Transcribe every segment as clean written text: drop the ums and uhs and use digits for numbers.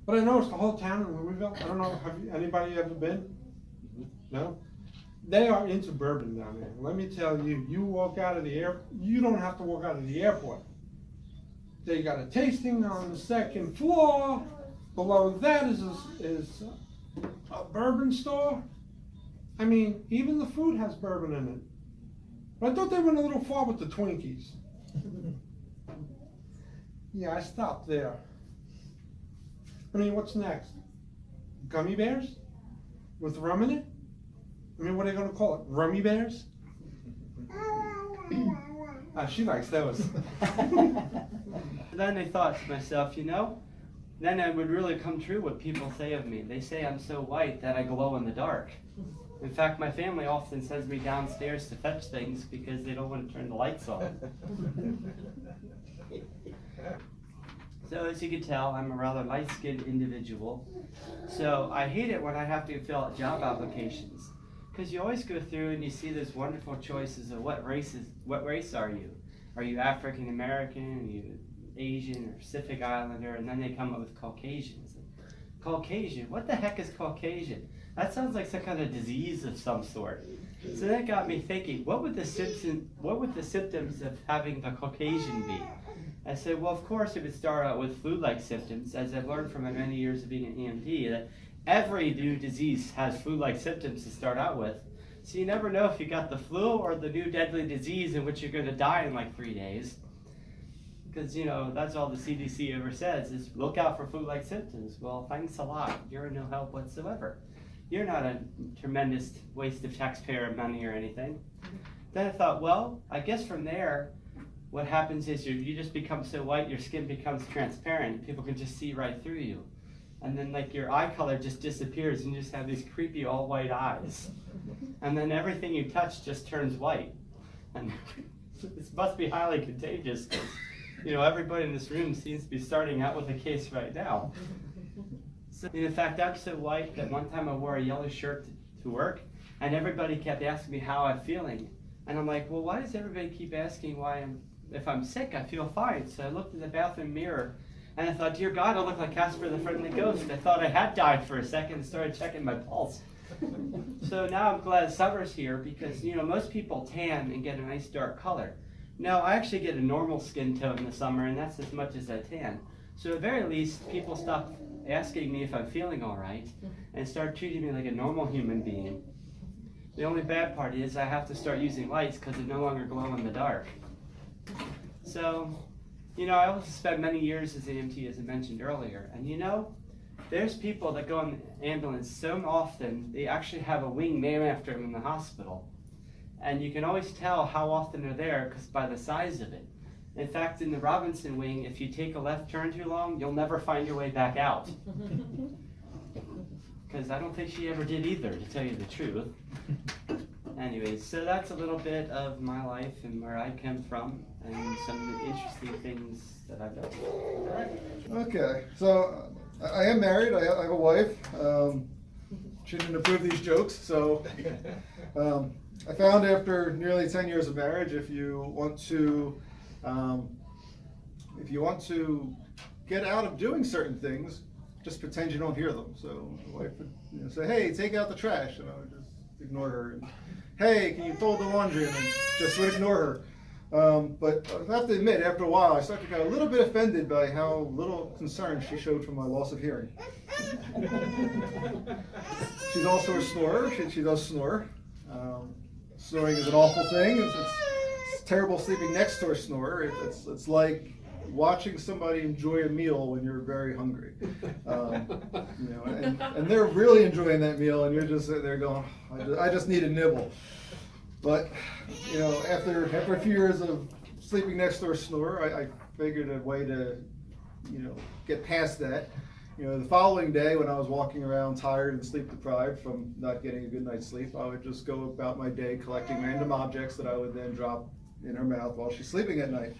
But I noticed the whole town in Louisville, I don't know, anybody ever been? No? They are into bourbon down there. Let me tell you, you walk out of the you don't have to walk out of the airport. They got a tasting on the second floor. Below that is a bourbon store. I mean, even the food has bourbon in it. But I thought they went a little far with the Twinkies. Yeah, I stopped there. I mean, what's next? Gummy bears? With rum in it? I mean, what are they gonna call it? Rummy bears? She likes those. Then I thought to myself, then it would really come true what people say of me. They say I'm so white that I glow in the dark. In fact, my family often sends me downstairs to fetch things because they don't want to turn the lights on. So as you can tell, I'm a rather light-skinned individual. So I hate it when I have to fill out job applications, because you always go through and you see those wonderful choices of what race are you? Are you African American? Are you Asian or Pacific Islander? And then they come up with Caucasians. Caucasian? What the heck is Caucasian? That sounds like some kind of disease of some sort. So that got me thinking, what would the symptoms of having the Caucasian be? I said, well, of course, it would start out with flu-like symptoms, as I've learned from my many years of being an EMT, that every new disease has flu-like symptoms to start out with. So you never know if you got the flu or the new deadly disease in which you're going to die in like 3 days. Because, that's all the CDC ever says is look out for flu-like symptoms. Well, thanks a lot. You're no help whatsoever. You're not a tremendous waste of taxpayer money or anything. Then I thought, well, I guess from there, what happens is you just become so white, your skin becomes transparent. People can just see right through you. And then like your eye color just disappears and you just have these creepy all white eyes. And then everything you touch just turns white. And this must be highly contagious because, everybody in this room seems to be starting out with a case right now. So, in fact, I'm so white that one time I wore a yellow shirt to work and everybody kept asking me how I'm feeling. And I'm like, well, why does everybody keep asking if I'm sick? I feel fine. So I looked in the bathroom mirror and I thought, dear God, I look like Casper the Friendly Ghost. I thought I had died for a second and started checking my pulse. So now I'm glad summer's here because, most people tan and get a nice dark color. No, I actually get a normal skin tone in the summer and that's as much as I tan. So at the very least, people stop asking me if I'm feeling all right and start treating me like a normal human being. The only bad part is I have to start using lights because they no longer glow in the dark. So, I also spent many years as an EMT, as I mentioned earlier. And there's people that go in the ambulance so often, they actually have a wing named after them in the hospital. And you can always tell how often they're there because by the size of it. In fact, in the Robinson wing, if you take a left turn too long, you'll never find your way back out. Because I don't think she ever did either, to tell you the truth. Anyways, so that's a little bit of my life and where I came from and some of the interesting things that I've done. Okay, so I am married. I have a wife. She didn't approve these jokes, so I found after nearly 10 years of marriage, if you want to get out of doing certain things, just pretend you don't hear them. So the wife would say, hey, take out the trash, and I would just ignore her. And, hey, can you fold the laundry? And I just would ignore her. But I have to admit, after a while, I started to get a little bit offended by how little concern she showed for my loss of hearing. She's also a snorer. She does snore. Snoring is an awful thing. It's terrible sleeping next to a snorer. It's like watching somebody enjoy a meal when you're very hungry. And they're really enjoying that meal, and you're just sitting there going, I just need a nibble. But after a few years of sleeping next to a snorer, I figured a way to get past that. The following day when I was walking around tired and sleep deprived from not getting a good night's sleep, I would just go about my day collecting random objects that I would then drop in her mouth while she's sleeping at night.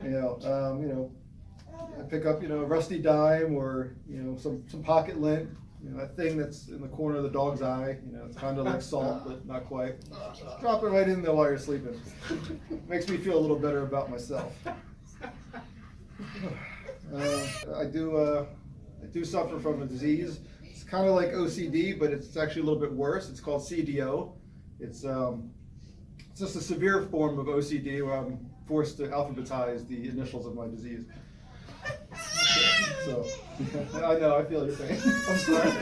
I pick up a rusty dime or some pocket lint, that thing that's in the corner of the dog's eye. It's kind of like salt, but not quite. Just drop it right in there while you're sleeping. Makes me feel a little better about myself. I do I do suffer from a disease. It's kind of like OCD, but it's actually a little bit worse. It's called CDO. It's just a severe form of OCD where I'm forced to alphabetize the initials of my disease. So, I know, I feel your pain. I'm sorry.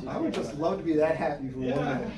I would just love to be that happy for 1 minute.